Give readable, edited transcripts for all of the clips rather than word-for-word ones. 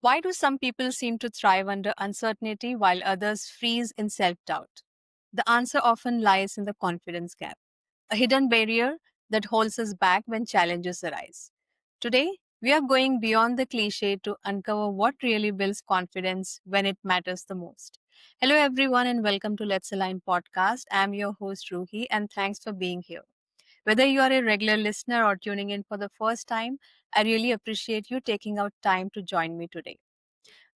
Why do some people seem to thrive under uncertainty while others freeze in self doubt? The answer often lies in the confidence gap, a hidden barrier that holds us back when challenges arise. Today, we are going beyond the cliche to uncover what really builds confidence when it matters the most. Hello, everyone, and welcome to Let's Align podcast. I'm your host, Ruhi, and thanks for being here. Whether you are a regular listener or tuning in for the first time, I really appreciate you taking out time to join me today.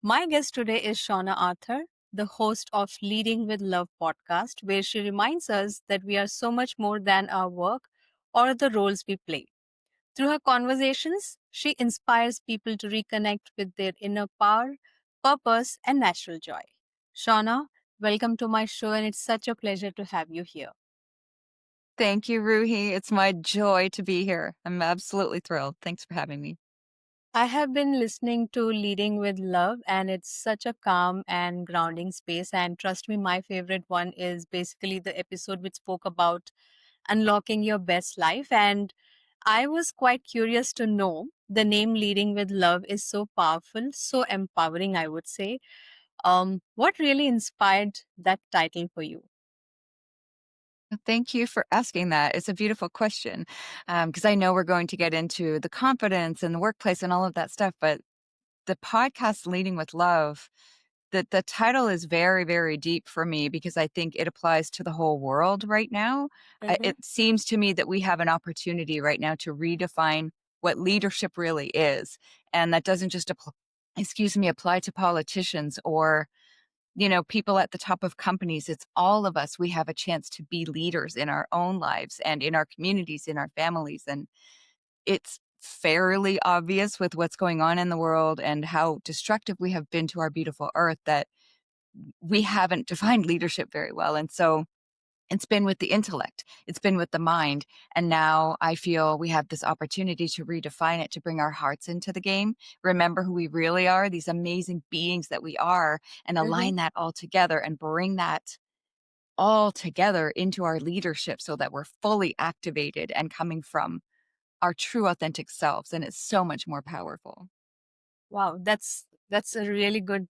My guest today is Shauna Arthur, the host of Leading with Love podcast, where she reminds us that we are so much more than our work or the roles we play. Through her conversations, she inspires people to reconnect with their inner power, purpose, and natural joy. Shauna, welcome to my show, and it's such a pleasure to have you here. Thank you, Ruhi. It's my joy to be here. I'm absolutely thrilled. Thanks for having me. I have been listening to Leading with Love, and it's such a calm and grounding space. And trust me, my favorite one is basically the episode which spoke about unlocking your best life. And I was quite curious to know the name Leading with Love is so powerful, so empowering, I would say. What really inspired that title for you? Thank you for asking that. It's a beautiful question because I know we're going to get into the confidence and the workplace and all of that stuff. But the podcast Leading with Love, the title is very, very deep for me because I think it applies to the whole world right now. Mm-hmm. It seems to me that we have an opportunity right now to redefine what leadership really is. And that doesn't just apply to politicians or people at the top of companies. It's all of us. We have a chance to be leaders in our own lives and in our communities, in our families. And it's fairly obvious with what's going on in the world and how destructive we have been to our beautiful earth that we haven't defined leadership very well. And so it's been with the intellect, it's been with the mind. And now I feel we have this opportunity to redefine it, to bring our hearts into the game, remember who we really are, these amazing beings that we are, and Mm-hmm. align that all together and bring that all together into our leadership so that we're fully activated and coming from our true authentic selves. And it's so much more powerful. Wow, that's a really good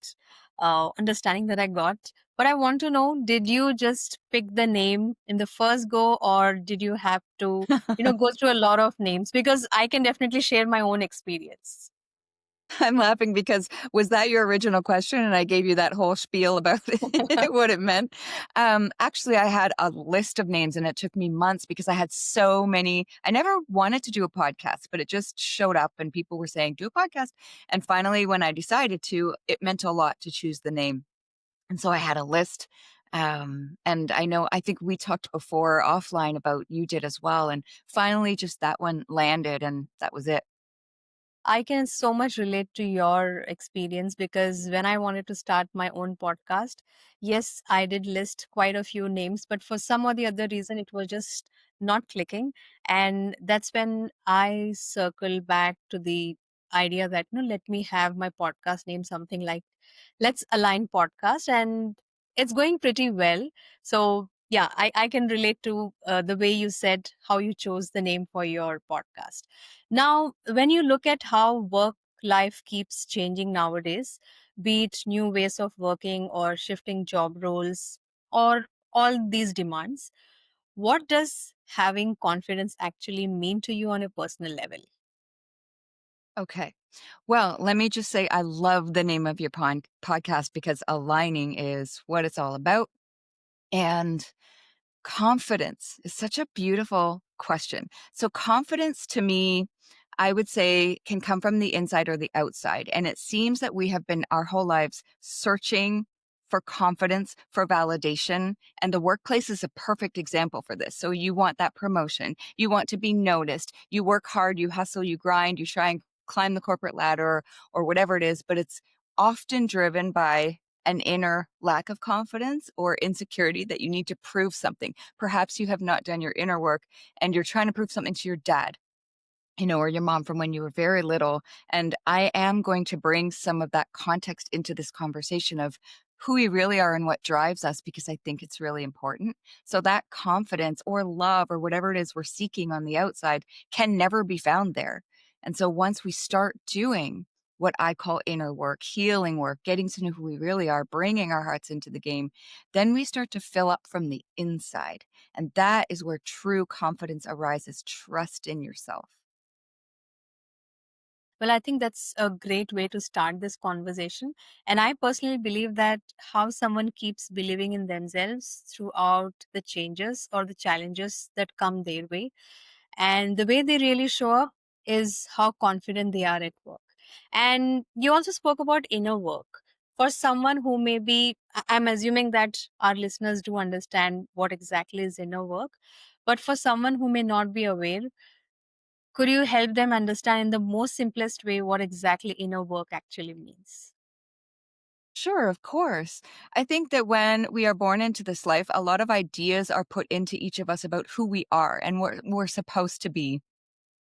understanding that I got. But I want to know, did you just pick the name in the first go, or did you have to, go through a lot of names? Because I can definitely share my own experience. I'm laughing because was that your original question? And I gave you that whole spiel about what it meant. Actually, I had a list of names and it took me months because I had so many. I never wanted to do a podcast, but it just showed up and people were saying, do a podcast. And finally, when I decided to, it meant a lot to choose the name. And so I had a list. And I think we talked before offline about you did as well. And finally, just that one landed and that was it. I can so much relate to your experience because when I wanted to start my own podcast, yes, I did list quite a few names, but for some or the other reason, it was just not clicking. And that's when I circle back to the idea that, let me have my podcast name something like Let's Align Podcast. And it's going pretty well. So, yeah, I can relate to the way you said how you chose the name for your podcast. Now, when you look at how work life keeps changing nowadays, be it new ways of working or shifting job roles or all these demands, what does having confidence actually mean to you on a personal level? Okay. Well, let me just say I love the name of your podcast because aligning is what it's all about. And confidence is such a beautiful question. So, confidence to me, I would say, can come from the inside or the outside. And it seems that we have been our whole lives searching for confidence, for validation. And the workplace is a perfect example for this. So, you want that promotion, you want to be noticed, you work hard, you hustle, you grind, you try and climb the corporate ladder or whatever it is, but it's often driven by an inner lack of confidence or insecurity that you need to prove something. Perhaps you have not done your inner work and you're trying to prove something to your dad, or your mom from when you were very little. And I am going to bring some of that context into this conversation of who we really are and what drives us, because I think it's really important. So that confidence or love or whatever it is we're seeking on the outside can never be found there. And so once we start doing what I call inner work, healing work, getting to know who we really are, bringing our hearts into the game, then we start to fill up from the inside. And that is where true confidence arises, trust in yourself. Well, I think that's a great way to start this conversation. And I personally believe that how someone keeps believing in themselves throughout the changes or the challenges that come their way, and the way they really show up is how confident they are at work. And you also spoke about inner work. For someone who may be, I'm assuming that our listeners do understand what exactly is inner work, but for someone who may not be aware, could you help them understand in the most simplest way what exactly inner work actually means? Sure, of course. I think that when we are born into this life, a lot of ideas are put into each of us about who we are and what we're supposed to be.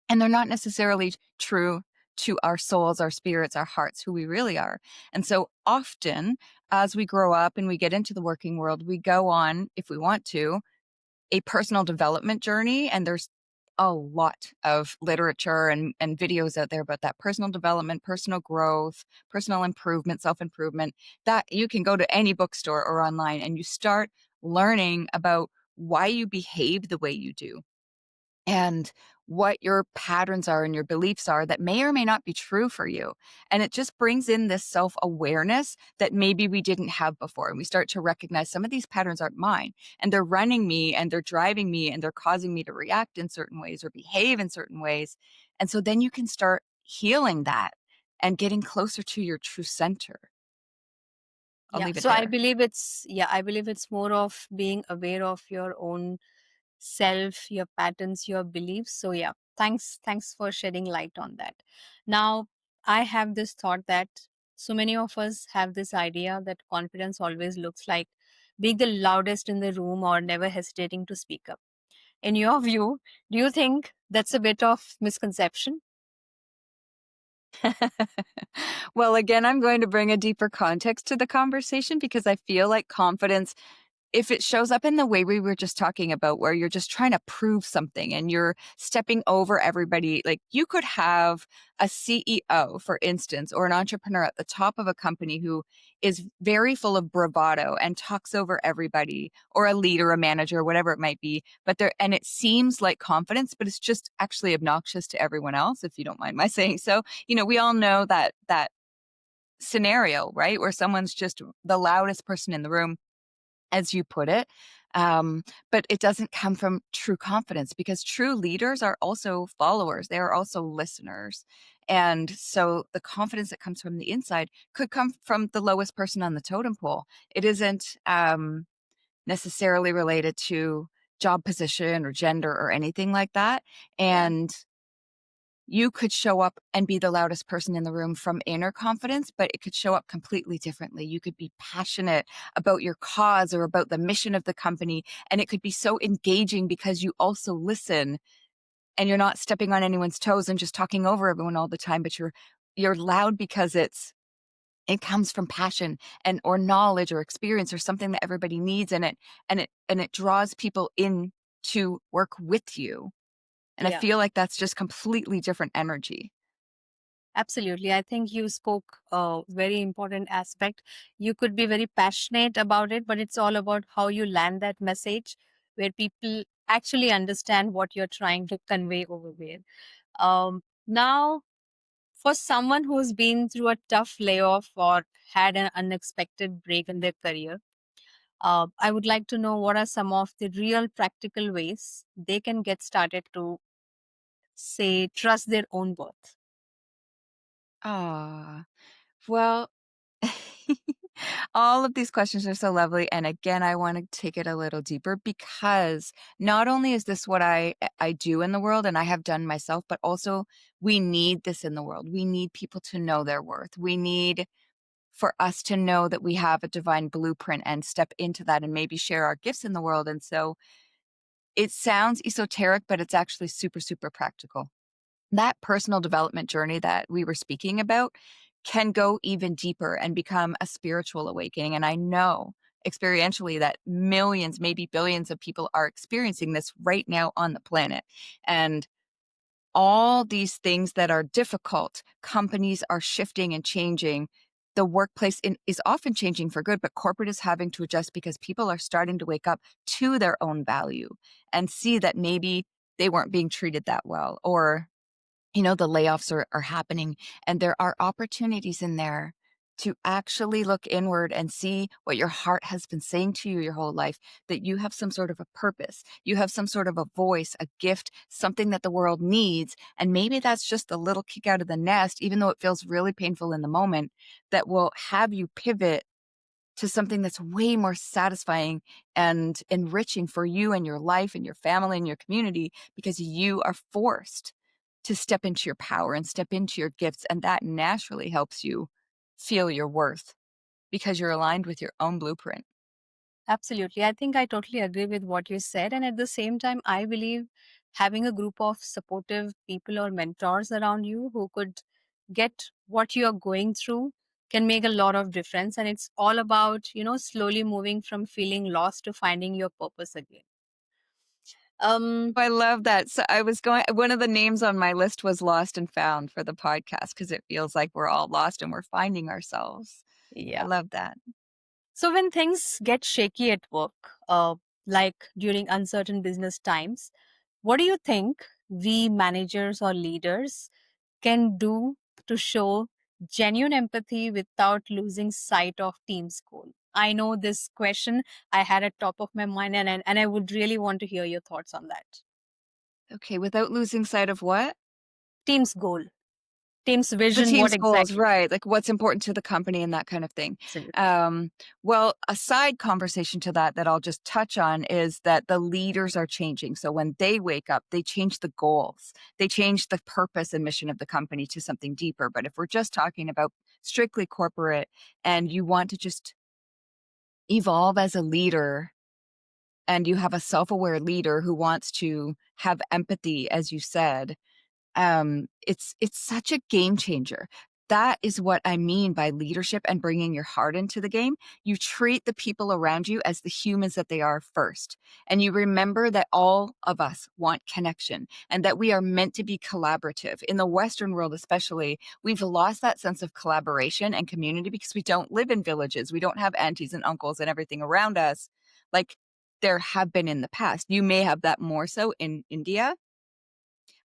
And they're not necessarily true to our souls, our spirits, our hearts, who we really are. And so often, as we grow up and we get into the working world, we go on, if we want to, a personal development journey. And there's a lot of literature and videos out there about that personal development, personal growth, personal improvement, self improvement, that you can go to any bookstore or online and you start learning about why you behave the way you do and what your patterns are and your beliefs are that may or may not be true for you. And it just brings in this self awareness that maybe we didn't have before. And we start to recognize some of these patterns aren't mine and they're running me and they're driving me and they're causing me to react in certain ways or behave in certain ways. And so then you can start healing that and getting closer to your true center. I'll Yeah. leave it So I there. believe it's more of being aware of your own self, your patterns, your beliefs. So yeah, thanks for shedding light on that. Now, I have this thought that so many of us have this idea that confidence always looks like being the loudest in the room or never hesitating to speak up. In your view, do you think that's a bit of misconception? Well, again, I'm going to bring a deeper context to the conversation because I feel like confidence, if it shows up in the way we were just talking about, where you're just trying to prove something and you're stepping over everybody, like you could have a CEO, for instance, or an entrepreneur at the top of a company who is very full of bravado and talks over everybody, or a leader, a manager, whatever it might be. But there, and it seems like confidence, but it's just actually obnoxious to everyone else, if you don't mind my saying so. We all know that scenario, right? Where someone's just the loudest person in the room, as you put it. But it doesn't come from true confidence because true leaders are also followers. They are also listeners. And so the confidence that comes from the inside could come from the lowest person on the totem pole. It isn't necessarily related to job position or gender or anything like that. Yeah. And you could show up and be the loudest person in the room from inner confidence, but it could show up completely differently. You could be passionate about your cause or about the mission of the company, and it could be so engaging because you also listen and you're not stepping on anyone's toes and just talking over everyone all the time, but you're loud because it comes from passion and or knowledge or experience or something that everybody needs, and it draws people in to work with you. And I Yeah. feel like that's just completely different energy. Absolutely. I think you spoke a very important aspect. You could be very passionate about it, but it's all about how you land that message where people actually understand what you're trying to convey over there. Now, for someone who's been through a tough layoff or had an unexpected break in their career, I would like to know what are some of the real practical ways they can get started to, say, trust their own worth. Ah, well, all of these questions are so lovely. And again, I want to take it a little deeper because not only is this what I do in the world and I have done myself, but also we need this in the world. We need people to know their worth. We need for us to know that we have a divine blueprint and step into that and maybe share our gifts in the world. And so it sounds esoteric, but it's actually super, super practical. That personal development journey that we were speaking about can go even deeper and become a spiritual awakening. And I know experientially that millions, maybe billions of people are experiencing this right now on the planet. And all these things that are difficult, companies are shifting and changing. The workplace is often changing for good, but corporate is having to adjust because people are starting to wake up to their own value and see that maybe they weren't being treated that well, or the layoffs are happening, and there are opportunities in there to actually look inward and see what your heart has been saying to you your whole life, that you have some sort of a purpose, you have some sort of a voice, a gift, something that the world needs. And maybe that's just a little kick out of the nest, even though it feels really painful in the moment, that will have you pivot to something that's way more satisfying and enriching for you and your life and your family and your community, because you are forced to step into your power and step into your gifts. And that naturally helps you feel your worth because you're aligned with your own blueprint. Absolutely. I think I totally agree with what you said. And at the same time, I believe having a group of supportive people or mentors around you who could get what you are going through can make a lot of difference. And it's all about, slowly moving from feeling lost to finding your purpose again. Um, I love that. So one of the names on my list was Lost and Found for the podcast because it feels like we're all lost and we're finding ourselves. I yeah. love that. So when things get shaky at work, like during uncertain business times, what do you think we managers or leaders can do to show genuine empathy without losing sight of team's goal? I know this question I had at top of my mind, and I would really want to hear your thoughts on that. Okay, without losing sight of what? Team's goal, team's The vision, what team's goals, exactly? right, like, what's important to the company and that kind of thing. Absolutely. Um, well, a side conversation to that I'll just touch on is that the leaders are changing, so when they wake up, they change the goals. They change the purpose and mission of the company to something deeper, but if we're just talking about strictly corporate and you want to just evolve as a leader, and you have a self-aware leader who wants to have empathy, as you said, it's such a game changer. That is what I mean by leadership and bringing your heart into the game. You treat the people around you as the humans that they are first. And you remember that all of us want connection and that we are meant to be collaborative. In the Western world, especially, we've lost that sense of collaboration and community because we don't live in villages. We don't have aunties and uncles and everything around us like there have been in the past. You may have that more so in India,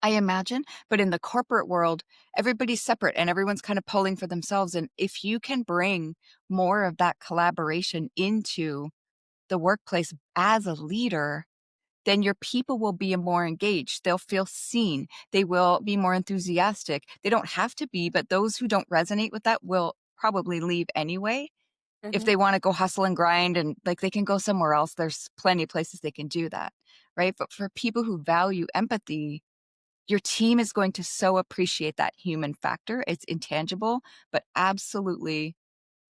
I imagine, but in the corporate world, everybody's separate and everyone's kind of pulling for themselves. And if you can bring more of that collaboration into the workplace as a leader, then your people will be more engaged. They'll feel seen. They will be more enthusiastic. They don't have to be, but those who don't resonate with that will probably leave anyway. If Mhm. they want to go hustle and grind and like they can go somewhere else, there's plenty of places they can do that. Right. But for people who value empathy, your team is going to so appreciate that human factor. It's intangible, but absolutely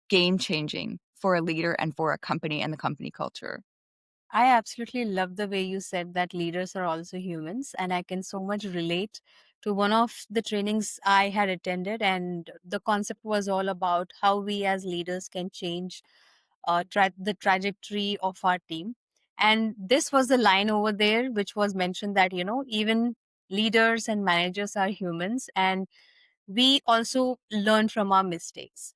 game changing for a leader and for a company and the company culture. I absolutely love the way you said that leaders are also humans, and I can so much relate to one of the trainings I had attended. And the concept was all about how we as leaders can change the trajectory of our team. And this was the line over there, which was mentioned that, even leaders and managers are humans, and we also learn from our mistakes.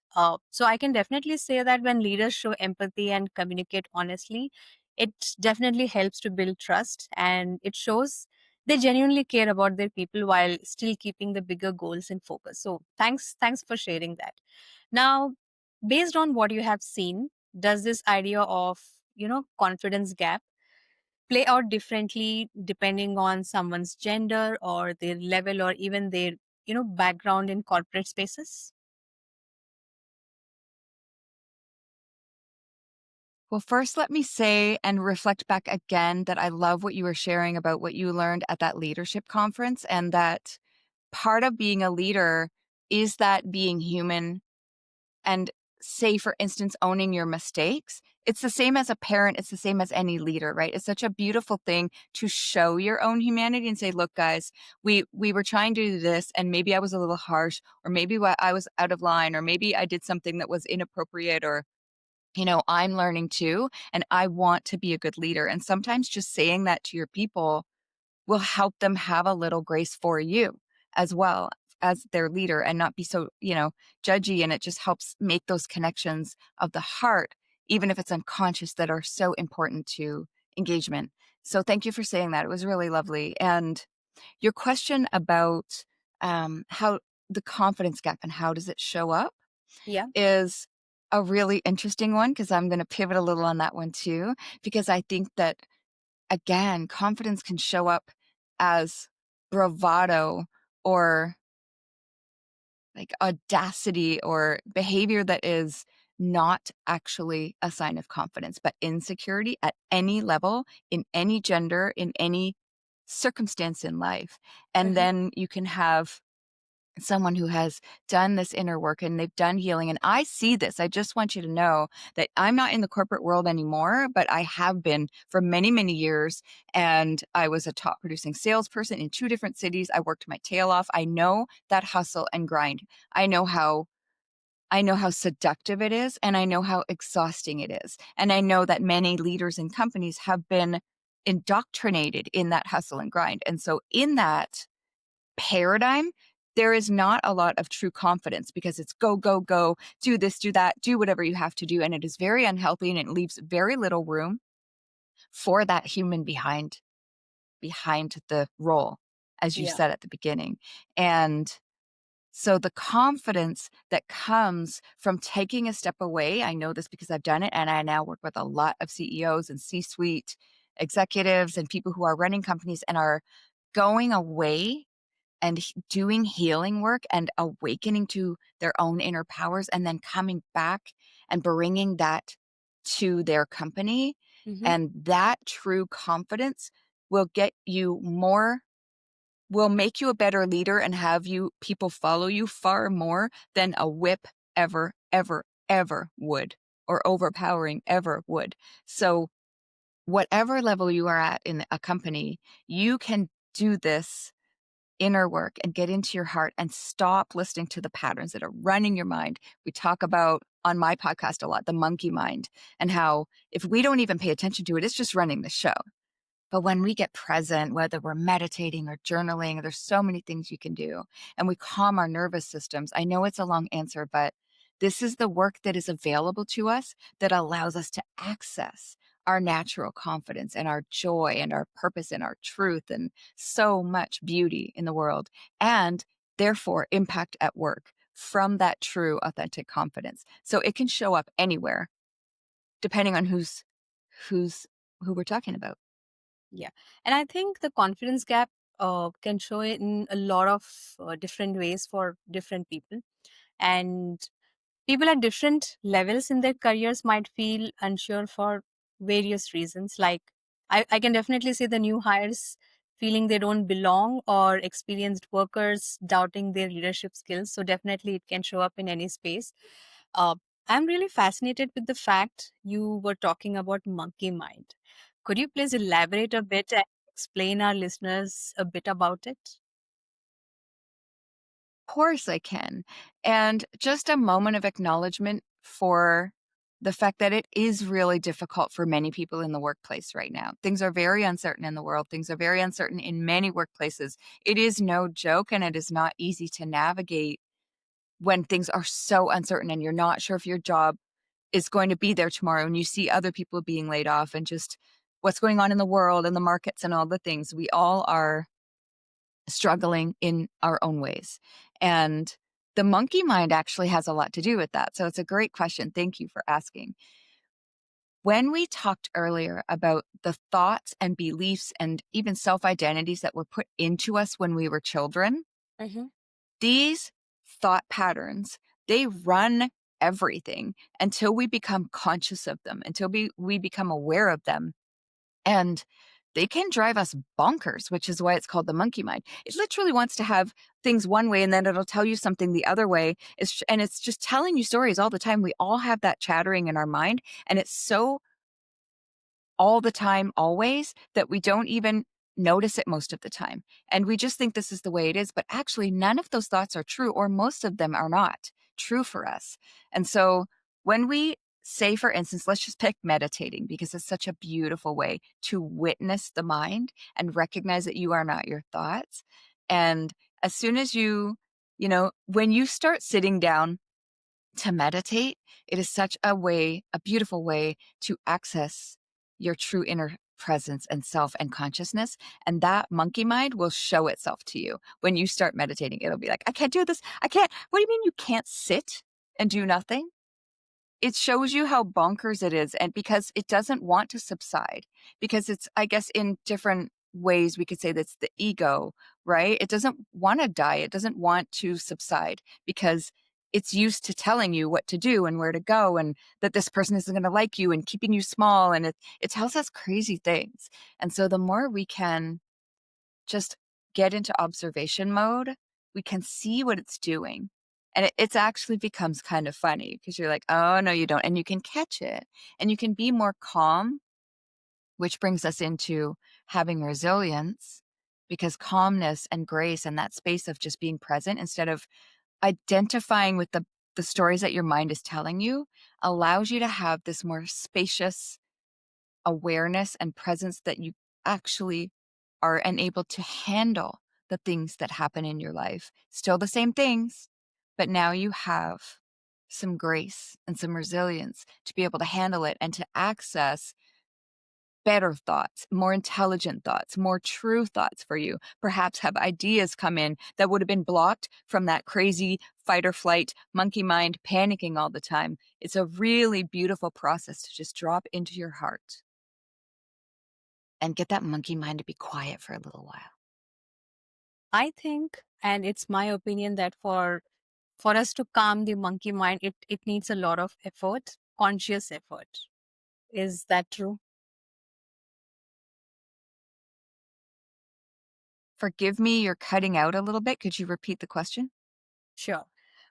So I can definitely say that when leaders show empathy and communicate honestly, it definitely helps to build trust, and it shows they genuinely care about their people while still keeping the bigger goals in focus. So thanks for sharing that. Now, based on what you have seen, does this idea of confidence gap play out differently depending on someone's gender or their level or even their background in corporate spaces? Well, first, let me say and reflect back again that I love what you were sharing about what you learned at that leadership conference, and that part of being a leader is that being human and, say, for instance, owning your mistakes. It's the same as a parent, it's the same as any leader, right? It's such a beautiful thing to show your own humanity and say, look, guys, we were trying to do this, and maybe I was a little harsh, or maybe I was out of line, or maybe I did something that was inappropriate, or I'm learning too, and I want to be a good leader. And sometimes just saying that to your people will help them have a little grace for you as well as their leader and not be so, judgy. And it just helps make those connections of the heart, even if it's unconscious, that are so important to engagement. So thank you for saying that. It was really lovely. And your question about how the confidence gap and how does it show up Yeah. is a really interesting one, because I'm going to pivot a little on that one too, because I think that, again, confidence can show up as bravado or like audacity or behavior that is not actually a sign of confidence, but insecurity at any level, in any gender, in any circumstance in life. And Hmm. then you can have someone who has done this inner work and they've done healing. And I see this. I just want you to know that I'm not in the corporate world anymore, but I have been for many, many years. And I was a top producing salesperson in 2 different cities. I worked my tail off. I know that hustle and grind. I know how seductive it is, and I know how exhausting it is. And I know that many leaders and companies have been indoctrinated in that hustle and grind. And so in that paradigm, there is not a lot of true confidence, because it's go, go, go, do this, do that, do whatever you have to do. And it is very unhealthy, and it leaves very little room for that human behind the role, as you Yeah. said at the beginning. And so the confidence that comes from taking a step away, I know this because I've done it, and I now work with a lot of CEOs and C-suite executives and people who are running companies and are going away and doing healing work and awakening to their own inner powers, and then coming back and bringing that to their company. Hmm. And that true confidence will get you more, will make you a better leader and have you people follow you far more than a whip ever, ever, ever would, or overpowering ever would. So whatever level you are at in a company, you can do this inner work and get into your heart and stop listening to the patterns that are running your mind. We talk about on my podcast a lot the monkey mind, and how if we don't even pay attention to it, it's just running the show. But when we get present, whether we're meditating or journaling, there's so many things you can do, and we calm our nervous systems. I know it's a long answer, but this is the work that is available to us that allows us to access our natural confidence and our joy and our purpose and our truth and so much beauty in the world, and therefore impact at work from that true, authentic confidence. So it can show up anywhere, depending on who's who we're talking about. Yeah. And I think the confidence gap can show in a lot of different ways for different people. And people at different levels in their careers might feel unsure for various reasons. Like, I can definitely say the new hires feeling they don't belong, or experienced workers doubting their leadership skills. So, definitely it can show up in any space. Uh, I'm really fascinated with the fact you were talking about monkey mind. Could you please elaborate a bit and explain our listeners a bit about it? Course I can. And just a moment of acknowledgement for the fact that it is really difficult for many people in the workplace right now. Things are very uncertain in the world. Things are very uncertain in many workplaces. It is no joke, and it is not easy to navigate when things are so uncertain and you're not sure if your job is going to be there tomorrow, and you see other people being laid off, and just what's going on in the world and the markets and all the things. We all are struggling in our own ways. And the monkey mind actually has a lot to do with that. So it's a great question. Thank you for asking. When we talked earlier about the thoughts and beliefs and even self identities that were put into us when we were children, Hmm. these thought patterns, they run everything until we become conscious of them, until we become aware of them. And they can drive us bonkers, which is why it's called the monkey mind. It literally wants to have things one way, and then it'll tell you something the other way. And it's just telling you stories all the time. We all have that chattering in our mind, and it's so all the time, always, that we don't even notice it most of the time. And we just think this is the way it is. But actually, none of those thoughts are true, or most of them are not true for us. And so when we say, for instance, let's just pick meditating because it's such a beautiful way to witness the mind and recognize that you are not your thoughts. And as soon as when you start sitting down to meditate, it is such a beautiful way to access your true inner presence and self and consciousness. And that monkey mind will show itself to you when you start meditating. It'll be like, I can't do this. I can't. What do you mean you can't sit and do nothing? It shows you how bonkers it is, and because it doesn't want to subside, because it's, I guess, in different ways we could say that's the ego, right? It doesn't want to die. It doesn't want to subside because it's used to telling you what to do and where to go and that this person isn't going to like you and keeping you small. And it tells us crazy things. And so the more we can just get into observation mode, we can see what it's doing. And it's actually becomes kind of funny because you're like, oh, no, you don't. And you can catch it and you can be more calm, which brings us into having resilience because calmness and grace and that space of just being present instead of identifying with the stories that your mind is telling you allows you to have this more spacious awareness and presence that you actually are unable to handle the things that happen in your life. Still the same things, but now you have some grace and some resilience to be able to handle it and to access better thoughts, more intelligent thoughts, more true thoughts for you. Perhaps have ideas come in that would have been blocked from that crazy fight or flight monkey mind panicking all the time. It's a really beautiful process to just drop into your heart and get that monkey mind to be quiet for a little while. I think, and it's my opinion, that for us to calm the monkey mind, it needs a lot of effort, conscious effort. Is that true? Forgive me, you're cutting out a little bit. Could you repeat the question? Sure.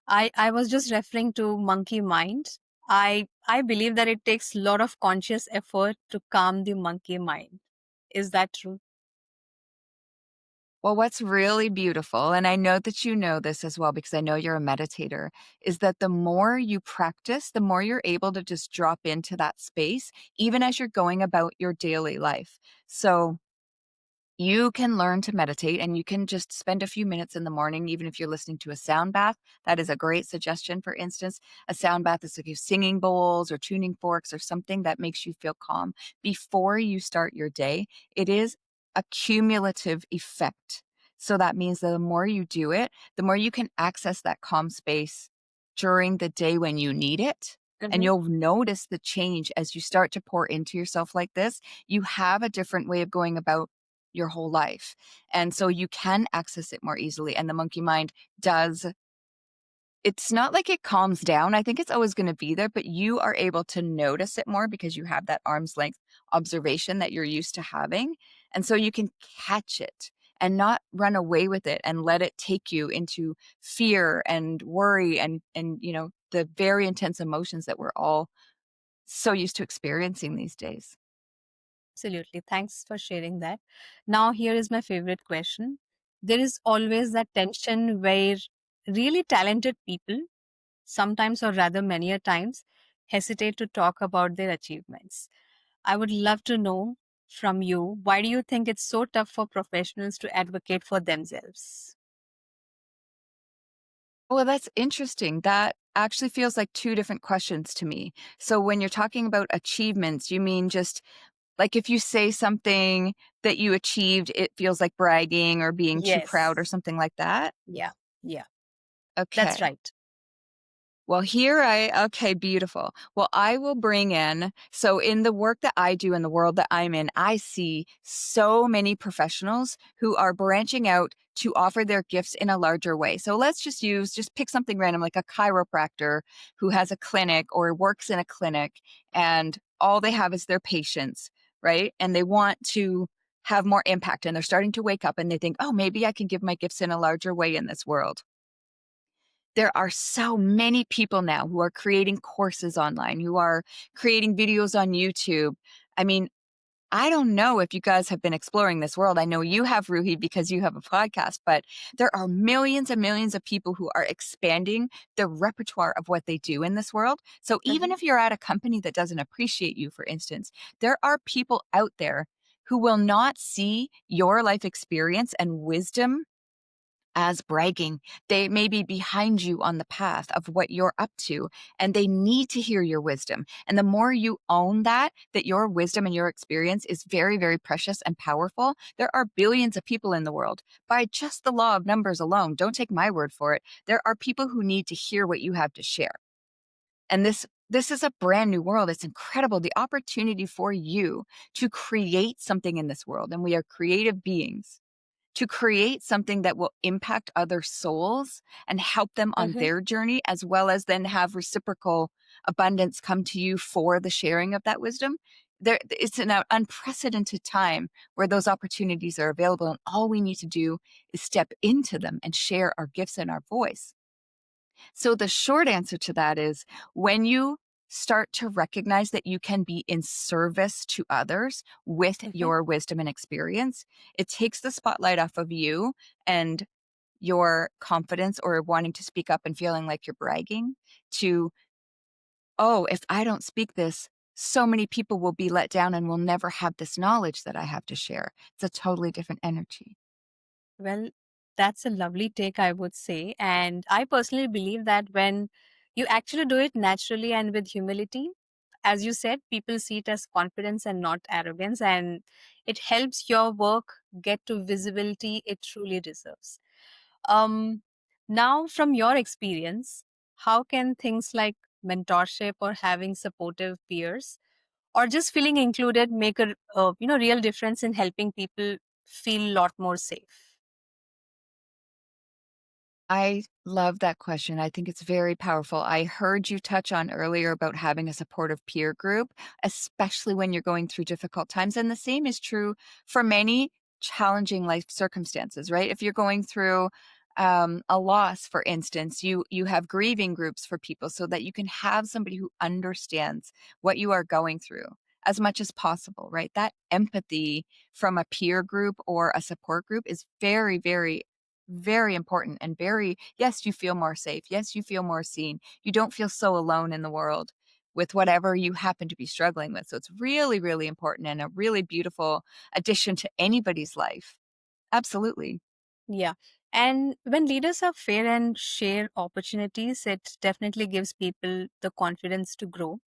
I was just referring to monkey mind. I believe that it takes a lot of conscious effort to calm the monkey mind. Is that true? Well, what's really beautiful, and I know that you know this as well because I know you're a meditator, is that the more you practice, the more you're able to just drop into that space, even as you're going about your daily life. So, you can learn to meditate and you can just spend a few minutes in the morning, even if you're listening to a sound bath. That is a great suggestion. For instance, a sound bath is like you singing bowls or tuning forks or something that makes you feel calm before you start your day. It is a cumulative effect. So that means that the more you do it, the more you can access that calm space during the day when you need it. And Hmm. you'll notice the change as you start to pour into yourself like this. You have a different way of going about your whole life. And so you can access it more easily. And the monkey mind does, it's not like it calms down. I think it's always going to be there, but you are able to notice it more because you have that arm's length observation that you're used to having. And so you can catch it and not run away with it and let it take you into fear and worry and the very intense emotions that we're all so used to experiencing these days. Absolutely. Thanks for sharing that. Now, here is my favorite question. There is always that tension where really talented people, sometimes or rather many a times, hesitate to talk about their achievements. I would love to know from you, why do you think it's so tough for professionals to advocate for themselves? Well, that's interesting. That actually feels like two different questions to me. So, when you're talking about achievements, you mean just like if you say something that you achieved, it feels like bragging or being too proud or Yes. something like that? Yeah. Yeah. That's Okay. right. Well, okay, beautiful. Well, I will bring in, so in the work that I do in the world that I'm in, I see so many professionals who are branching out to offer their gifts in a larger way. So let's just pick something random, like a chiropractor who has a clinic or works in a clinic and all they have is their patients, right? And they want to have more impact and they're starting to wake up and they think, oh, maybe I can give my gifts in a larger way in this world. There are so many people now who are creating courses online, who are creating videos on YouTube. I mean, I don't know if you guys have been exploring this world. I know you have, Ruhi, because you have a podcast, but there are millions and millions of people who are expanding the repertoire of what they do in this world. So even Mhm. if you're at a company that doesn't appreciate you, for instance, there are people out there who will not see your life experience and wisdom as bragging. They may be behind you on the path of what you're up to, and they need to hear your wisdom. And the more you own that, that your wisdom and your experience is very, very precious and powerful, there are billions of people in the world. By just the law of numbers alone, don't take my word for it, there are people who need to hear what you have to share. And this is a brand new world. It's incredible. The opportunity for you to create something in this world, and we are creative beings, to create something that will impact other souls and help them on Mhm. their journey, as well as then have reciprocal abundance come to you for the sharing of that wisdom. It's an unprecedented time where those opportunities are available, and all we need to do is step into them and share our gifts and our voice. So, the short answer to that is when you start to recognize that you can be in service to others with Mhm. your wisdom and experience, it takes the spotlight off of you and your confidence or wanting to speak up and feeling like you're bragging to, oh, if I don't speak this, so many people will be let down and will never have this knowledge that I have to share. It's a totally different energy. Well, that's a lovely take, I would say. And I personally believe that when you actually do it naturally and with humility, as you said, people see it as confidence and not arrogance. And it helps your work get to visibility it truly deserves. Um, Now, from your experience, how can things like mentorship or having supportive peers or just feeling included make a real difference in helping people feel a lot more safe? I love that question. I think it's very powerful. I heard you touch on earlier about having a supportive peer group, especially when you're going through difficult times. And the same is true for many challenging life circumstances, right? If you're going through a loss, for instance, you have grieving groups for people so that you can have somebody who understands what you are going through as much as possible, right? That empathy from a peer group or a support group is very, very very important and very, yes, you feel more safe. Yes, you feel more seen. You don't feel so alone in the world with whatever you happen to be struggling with. So it's really, really important and a really beautiful addition to anybody's life. Absolutely. Yeah. And when leaders are fair and share opportunities, it definitely gives people the confidence to grow.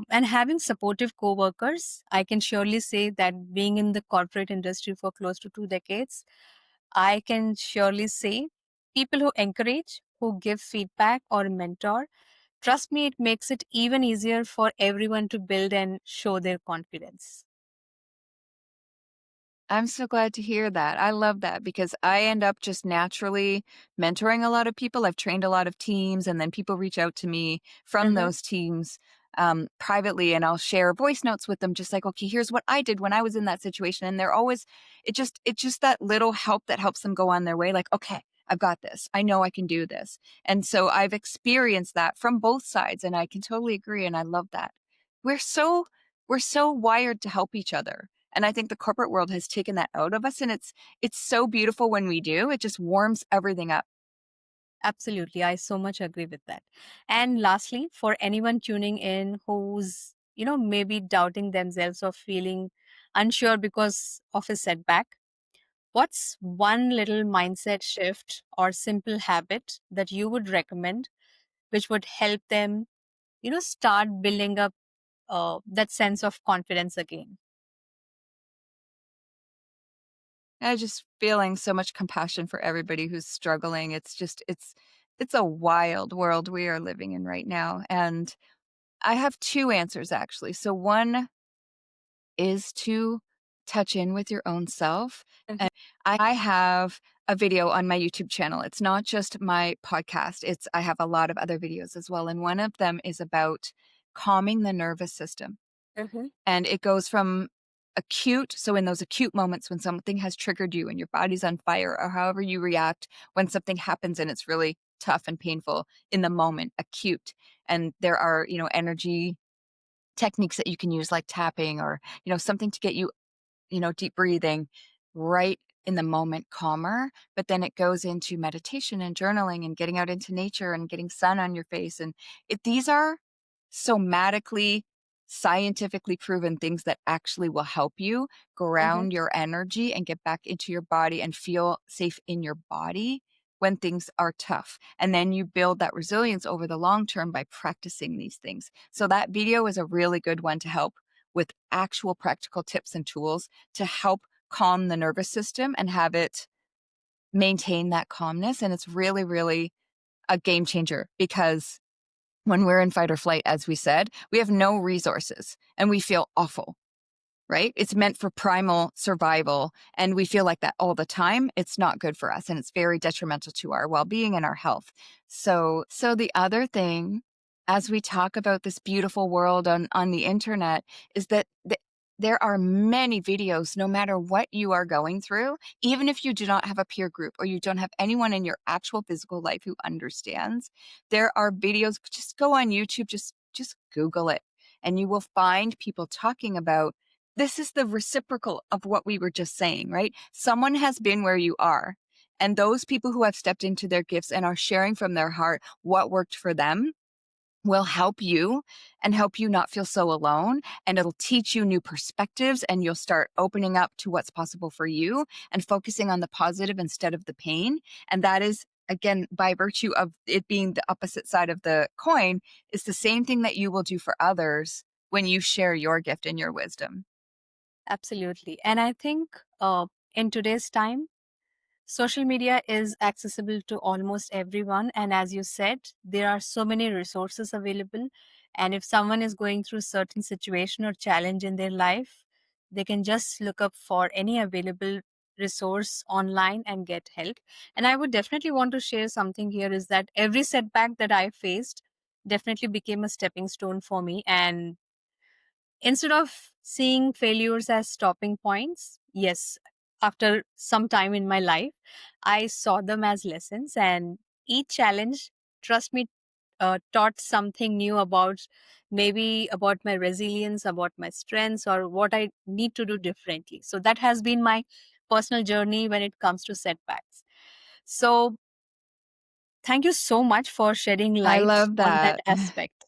And having supportive coworkers, I can surely say that being in the corporate industry for close to 2 decades, I can surely say people who encourage, who give feedback or mentor, trust me, it makes it even easier for everyone to build and show their confidence. I'm so glad to hear that. I love that because I end up just naturally mentoring a lot of people. I've trained a lot of teams, and then people reach out to me from Mm-hmm. those teams privately, and I'll share voice notes with them, just like, okay, here's what I did when I was in that situation. And they're always, it's just that little help that helps them go on their way. Like, okay, I've got this. I know I can do this. And so I've experienced that from both sides, and I can totally agree. And I love that. We're so we're so wired to help each other, and I think the corporate world has taken that out of us, and it's so beautiful when we do. It just warms everything up. Absolutely. I so much agree with that. And lastly, for anyone tuning in who's, maybe doubting themselves or feeling unsure because of a setback, what's one little mindset shift or simple habit that you would recommend which would help them, start building up that sense of confidence again? I just feeling so much compassion for everybody who's struggling. It's a wild world we are living in right now, and I have 2 answers actually. So one is to touch in with your own self. Mhm. And I have a video on my YouTube channel. It's not just my podcast. I have a lot of other videos as well. And one of them is about calming the nervous system. Mhm. And it goes from acute, so in those acute moments when something has triggered you and your body's on fire, or however you react when something happens and it's really tough and painful in the moment, acute. And there are, energy techniques that you can use like tapping or, something to get you, deep breathing right in the moment calmer, but then it goes into meditation and journaling and getting out into nature and getting sun on your face. And these are somatically, scientifically proven things that actually will help you Mhm. ground your energy and get back into your body and feel safe in your body when things are tough. And then you build that resilience over the long term by practicing these things. So that video is a really good one to help with actual practical tips and tools to help calm the nervous system and have it maintain that calmness. And it's really, really a game changer because when we're in fight or flight, as we said, we have no resources and we feel awful, right? It's meant for primal survival. And we feel like that all the time. It's not good for us and it's very detrimental to our well being and our health. So the other thing, as we talk about this beautiful world on the internet, is that there are many videos, no matter what you are going through, even if you do not have a peer group or you don't have anyone in your actual physical life who understands, there are videos. Just go on YouTube, just Google it, and you will find people talking about this is the reciprocal of what we were just saying, right? Someone has been where you are. And those people who have stepped into their gifts and are sharing from their heart what worked for them will help you and help you not feel so alone. And it'll teach you new perspectives and you'll start opening up to what's possible for you and focusing on the positive instead of the pain. And that is, again, by virtue of it being the opposite side of the coin, is the same thing that you will do for others when you share your gift and your wisdom. Absolutely. And I think in today's time, social media is accessible to almost everyone. And as you said, there are so many resources available. And if someone is going through certain situation or challenge in their life, they can just look up for any available resource online and get help. And I would definitely want to share something here is that every setback that I faced definitely became a stepping stone for me. And instead of seeing failures as stopping points, yes, after some time in my life, I saw them as lessons, and each challenge, trust me, taught something new about maybe about my resilience, about my strengths, or what I need to do differently. So that has been my personal journey when it comes to setbacks. So thank you so much for shedding I light love on that that. aspect.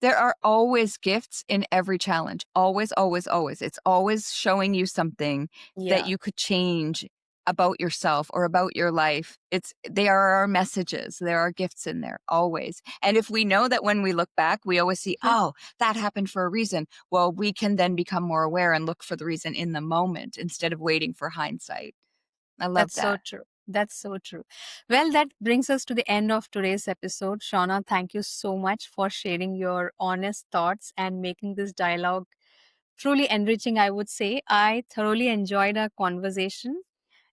There are always gifts in every challenge. Always, always, always. It's always showing you something that Yeah, you could change about yourself or about your life. They are our messages. There are gifts in there always. And if we know that when we look back, we always see, mhm, oh, that happened for a reason. Well, we can then become more aware and look for the reason in the moment instead of waiting for hindsight. I love that's so that. true. That's so true. Well, that brings us to the end of today's episode. Shauna, thank you so much for sharing your honest thoughts and making this dialogue truly enriching, I would say. I thoroughly enjoyed our conversation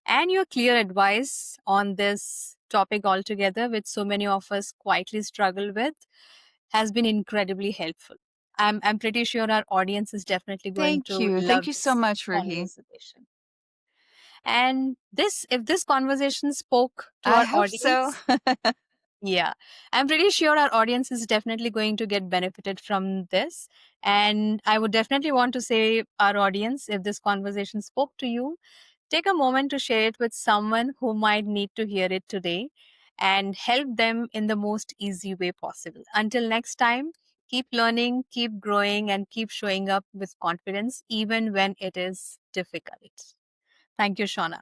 and your clear advice on this topic altogether, which so many of us quietly struggle with, has been incredibly helpful. I'm pretty sure our audience is definitely going Thank to you. Thank love you so this much, Ruhi. conversation. And this, if this conversation spoke to I our hope so. audience, yeah, I'm pretty sure our audience is definitely going to get benefited from this. And I would definitely want to say, our audience, if this conversation spoke to you, take a moment to share it with someone who might need to hear it today and help them in the most easy way possible. Until next time, keep learning, keep growing, and keep showing up with confidence, even when it is difficult. Thank you, Shauna.